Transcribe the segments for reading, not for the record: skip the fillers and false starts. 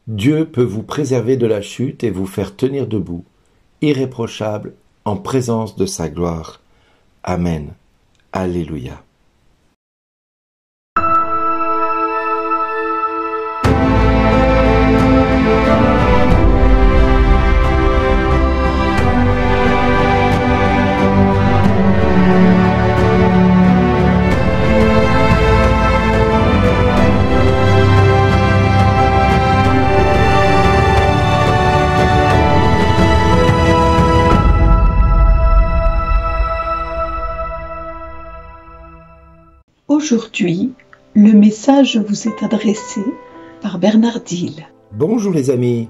Dieu peut vous préserver de la chute et vous faire tenir debout, irréprochable, en présence de sa gloire. Amen. Alléluia. Aujourd'hui, le message vous est adressé par Bernard Dille. Bonjour les amis.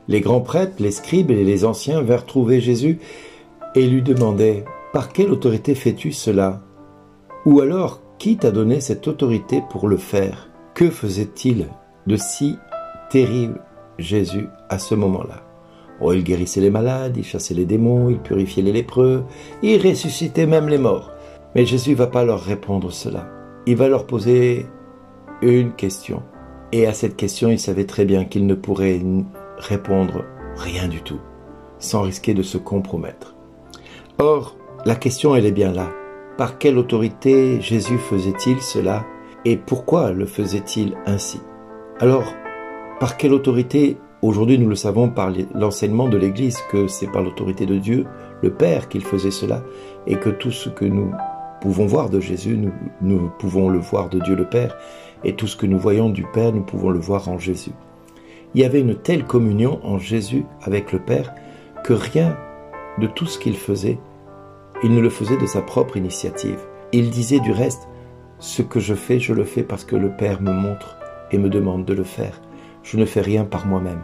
Les grands prêtres, les scribes et les anciens vinrent trouver Jésus et lui demandaient « Par quelle autorité fais-tu cela ?» Ou alors, qui t'a donné cette autorité pour le faire ? Que faisait-il de si terrible Jésus à ce moment-là ? Oh, il guérissait les malades, il chassait les démons, il purifiait les lépreux, il ressuscitait même les morts. Mais Jésus ne va pas leur répondre cela. Il va leur poser une question. Et à cette question, il savait très bien qu'il ne pourrait répondre rien du tout, sans risquer de se compromettre. Or, la question, elle est bien là. Par quelle autorité Jésus faisait-il cela et pourquoi le faisait-il ainsi ? Alors, par quelle autorité ? Aujourd'hui, nous le savons par l'enseignement de l'Église que c'est par l'autorité de Dieu, le Père, qu'il faisait cela et que tout ce que nous pouvons voir de Jésus, nous pouvons le voir de Dieu le Père, et tout ce que nous voyons du Père, nous pouvons le voir en Jésus. Il y avait une telle communion en Jésus avec le Père que rien de tout ce qu'il faisait, il ne le faisait de sa propre initiative. Il disait du reste, ce que je fais, je le fais parce que le Père me montre et me demande de le faire. Je ne fais rien par moi-même.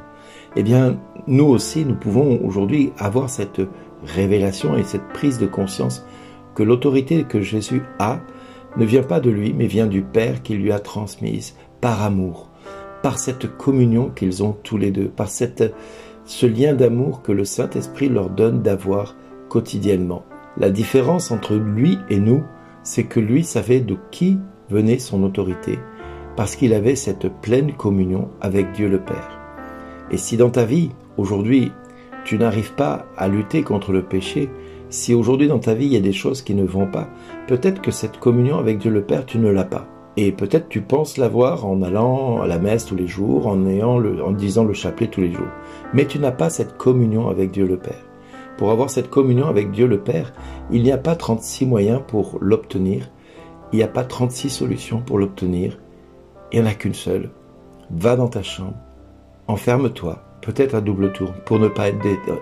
Eh bien, nous aussi, nous pouvons aujourd'hui avoir cette révélation et cette prise de conscience que l'autorité que Jésus a ne vient pas de lui, mais vient du Père qui lui a transmise par amour, par cette communion qu'ils ont tous les deux, par ce lien d'amour que le Saint-Esprit leur donne d'avoir quotidiennement. La différence entre lui et nous, c'est que lui savait de qui venait son autorité, parce qu'il avait cette pleine communion avec Dieu le Père. Et si dans ta vie, aujourd'hui, tu n'arrives pas à lutter contre le péché, si aujourd'hui dans ta vie il y a des choses qui ne vont pas, peut-être que cette communion avec Dieu le Père, tu ne l'as pas. Et peut-être tu penses l'avoir en allant à la messe tous les jours, en disant le chapelet tous les jours. Mais tu n'as pas cette communion avec Dieu le Père. Pour avoir cette communion avec Dieu le Père, il n'y a pas 36 moyens pour l'obtenir. Il n'y a pas 36 solutions pour l'obtenir. Il n'y en a qu'une seule. Va dans ta chambre, enferme-toi, peut-être à double tour, pour ne pas être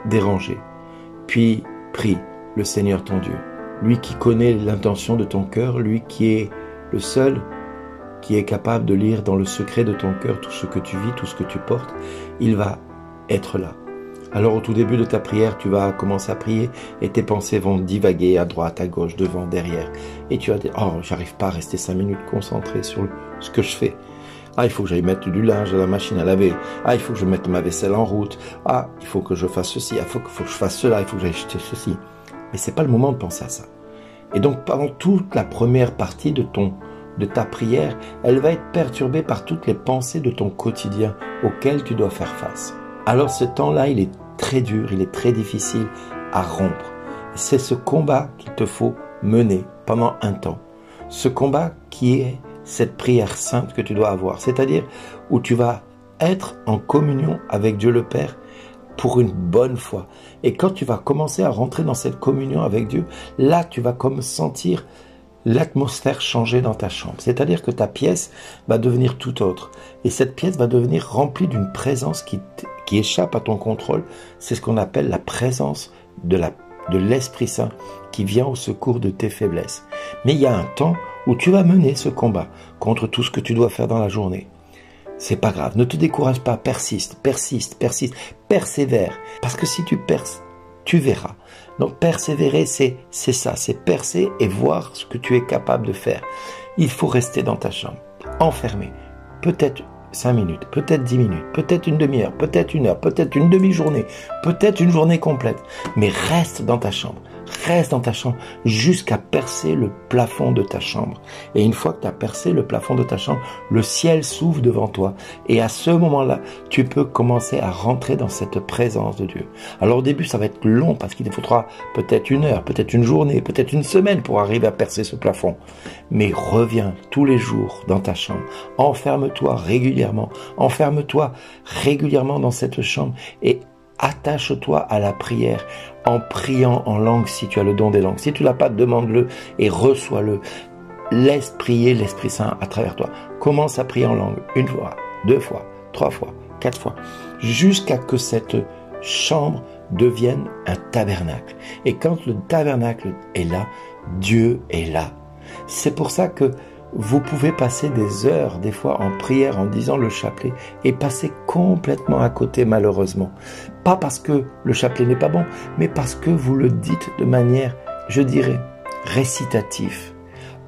dérangé. Puis prie le Seigneur ton Dieu, lui qui connaît l'intention de ton cœur, lui qui est le seul qui est capable de lire dans le secret de ton cœur tout ce que tu vis, tout ce que tu portes, il va être là. Alors au tout début de ta prière, tu vas commencer à prier et tes pensées vont divaguer à droite, à gauche, devant, derrière. Et tu vas dire, oh, j'arrive pas à rester 5 minutes concentré sur ce que je fais. Ah, il faut que j'aille mettre du linge à la machine à laver. Ah, il faut que je mette ma vaisselle en route. Ah, il faut que je fasse ceci. Ah, il faut que je fasse cela. Il faut que j'aille acheter ceci. Mais c'est pas le moment de penser à ça. Et donc, pendant toute la première partie de ta prière, elle va être perturbée par toutes les pensées de ton quotidien auxquelles tu dois faire face. Alors, ce temps-là, il est très dur, il est très difficile à rompre. C'est ce combat qu'il te faut mener pendant un temps. Ce combat qui est cette prière sainte que tu dois avoir, c'est-à-dire où tu vas être en communion avec Dieu le Père pour une bonne fois. Et quand tu vas commencer à rentrer dans cette communion avec Dieu, là tu vas comme sentir l'atmosphère changer dans ta chambre. C'est-à-dire que ta pièce va devenir tout autre. Et cette pièce va devenir remplie d'une présence qui échappe à ton contrôle. C'est ce qu'on appelle la présence de l'Esprit Saint qui vient au secours de tes faiblesses. Mais il y a un temps où tu vas mener ce combat contre tout ce que tu dois faire dans la journée. C'est pas grave, ne te décourage pas, persiste, persévère. Parce que si tu perces, tu verras. Donc persévérer, c'est ça, c'est percer et voir ce que tu es capable de faire. Il faut rester dans ta chambre, enfermé, peut-être 5 minutes, peut-être 10 minutes, peut-être une demi-heure, peut-être 1 heure, peut-être une demi-journée, peut-être une journée complète. Mais reste dans ta chambre, Reste dans ta chambre jusqu'à percer le plafond de ta chambre. Et une fois que tu as percé le plafond de ta chambre, le ciel s'ouvre devant toi. Et à ce moment-là, tu peux commencer à rentrer dans cette présence de Dieu. Alors au début, ça va être long parce qu'il te faudra peut-être 1 heure, peut-être une journée, peut-être une semaine pour arriver à percer ce plafond. Mais reviens tous les jours dans ta chambre. Enferme-toi régulièrement. Enferme-toi régulièrement dans cette chambre et attache-toi à la prière en priant en langue si tu as le don des langues. Si tu l'as pas, demande-le et reçois-le. Laisse prier l'Esprit Saint à travers toi. Commence à prier en langue 1 fois, 2 fois, 3 fois, 4 fois, jusqu'à que cette chambre devienne un tabernacle. Et quand le tabernacle est là, Dieu est là. C'est pour ça que vous pouvez passer des heures, des fois en prière, en disant le chapelet, et passer complètement à côté malheureusement. Pas parce que le chapelet n'est pas bon, mais parce que vous le dites de manière, je dirais, récitative.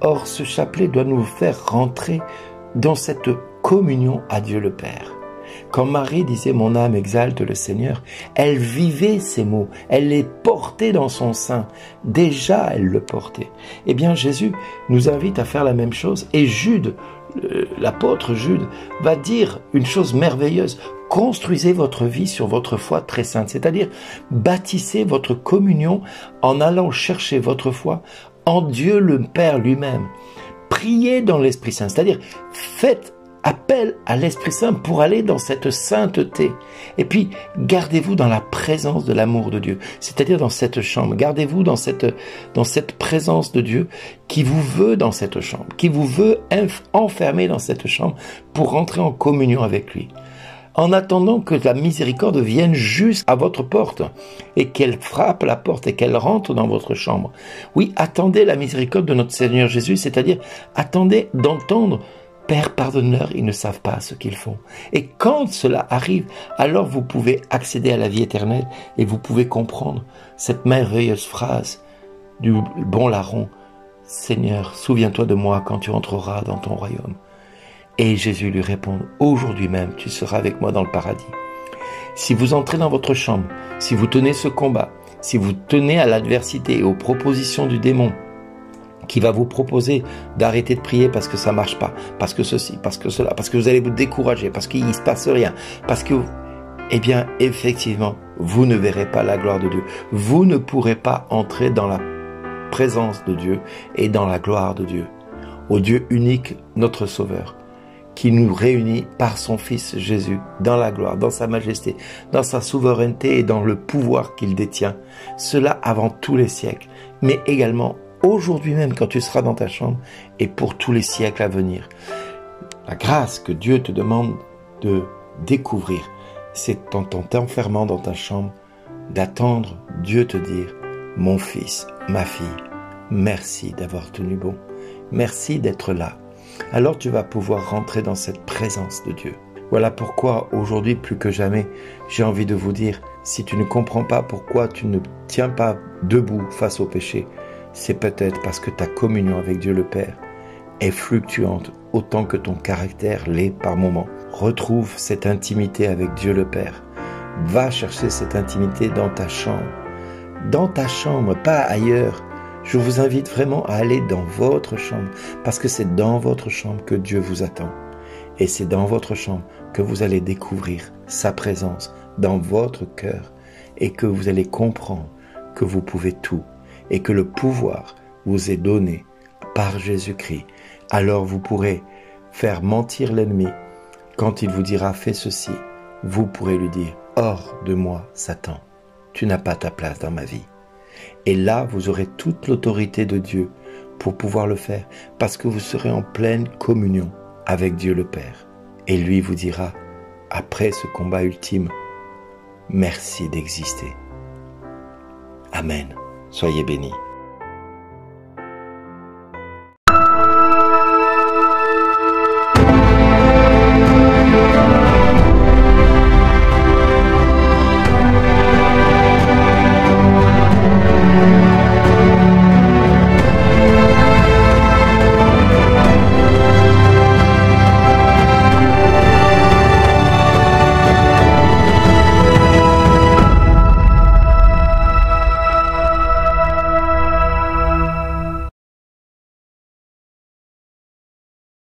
Or, ce chapelet doit nous faire rentrer dans cette communion à Dieu le Père. Quand Marie disait « Mon âme exalte le Seigneur », elle vivait ces mots, elle les portait dans son sein. Déjà, elle le portait. Eh bien, Jésus nous invite à faire la même chose. Et Jude, l'apôtre Jude, va dire une chose merveilleuse. Construisez votre vie sur votre foi très sainte, c'est-à-dire bâtissez votre communion en allant chercher votre foi en Dieu le Père lui-même. Priez dans l'Esprit Saint, c'est-à-dire faites appel à l'Esprit Saint pour aller dans cette sainteté. Et puis, gardez-vous dans la présence de l'amour de Dieu, c'est-à-dire dans cette chambre. Gardez-vous dans cette présence de Dieu qui vous veut dans cette chambre, qui vous veut enfermer dans cette chambre pour rentrer en communion avec lui. En attendant que la miséricorde vienne jusqu'à votre porte et qu'elle frappe la porte et qu'elle rentre dans votre chambre. Oui, attendez la miséricorde de notre Seigneur Jésus, c'est-à-dire attendez d'entendre « Père, pardonne-leur, ils ne savent pas ce qu'ils font. » Et quand cela arrive, alors vous pouvez accéder à la vie éternelle et vous pouvez comprendre cette merveilleuse phrase du bon larron « Seigneur, souviens-toi de moi quand tu entreras dans ton royaume. » Et Jésus lui répond « Aujourd'hui même, tu seras avec moi dans le paradis. » Si vous entrez dans votre chambre, si vous tenez ce combat, si vous tenez à l'adversité et aux propositions du démon, qui va vous proposer d'arrêter de prier parce que ça marche pas, parce que ceci, parce que cela, parce que vous allez vous décourager, parce qu'il ne se passe rien, parce que, eh bien, effectivement, vous ne verrez pas la gloire de Dieu. Vous ne pourrez pas entrer dans la présence de Dieu et dans la gloire de Dieu. Au Dieu unique, notre Sauveur, qui nous réunit par son Fils Jésus dans la gloire, dans sa majesté, dans sa souveraineté et dans le pouvoir qu'il détient. Cela avant tous les siècles, mais également aujourd'hui même quand tu seras dans ta chambre et pour tous les siècles à venir. La grâce que Dieu te demande de découvrir, c'est en t'enfermant dans ta chambre, d'attendre Dieu te dire « Mon fils, ma fille, merci d'avoir tenu bon, merci d'être là. » Alors tu vas pouvoir rentrer dans cette présence de Dieu. Voilà pourquoi aujourd'hui plus que jamais, j'ai envie de vous dire, si tu ne comprends pas pourquoi tu ne tiens pas debout face au péché, c'est peut-être parce que ta communion avec Dieu le Père est fluctuante autant que ton caractère l'est par moments. Retrouve cette intimité avec Dieu le Père. Va chercher cette intimité dans ta chambre. Dans ta chambre, pas ailleurs. Je vous invite vraiment à aller dans votre chambre parce que c'est dans votre chambre que Dieu vous attend. Et c'est dans votre chambre que vous allez découvrir sa présence dans votre cœur et que vous allez comprendre que vous pouvez tout et que le pouvoir vous est donné par Jésus-Christ. Alors vous pourrez faire mentir l'ennemi quand il vous dira « fais ceci ». Vous pourrez lui dire « hors de moi, Satan, tu n'as pas ta place dans ma vie ». Et là, vous aurez toute l'autorité de Dieu pour pouvoir le faire parce que vous serez en pleine communion avec Dieu le Père. Et lui vous dira, après ce combat ultime, merci d'exister. Amen. Soyez bénis.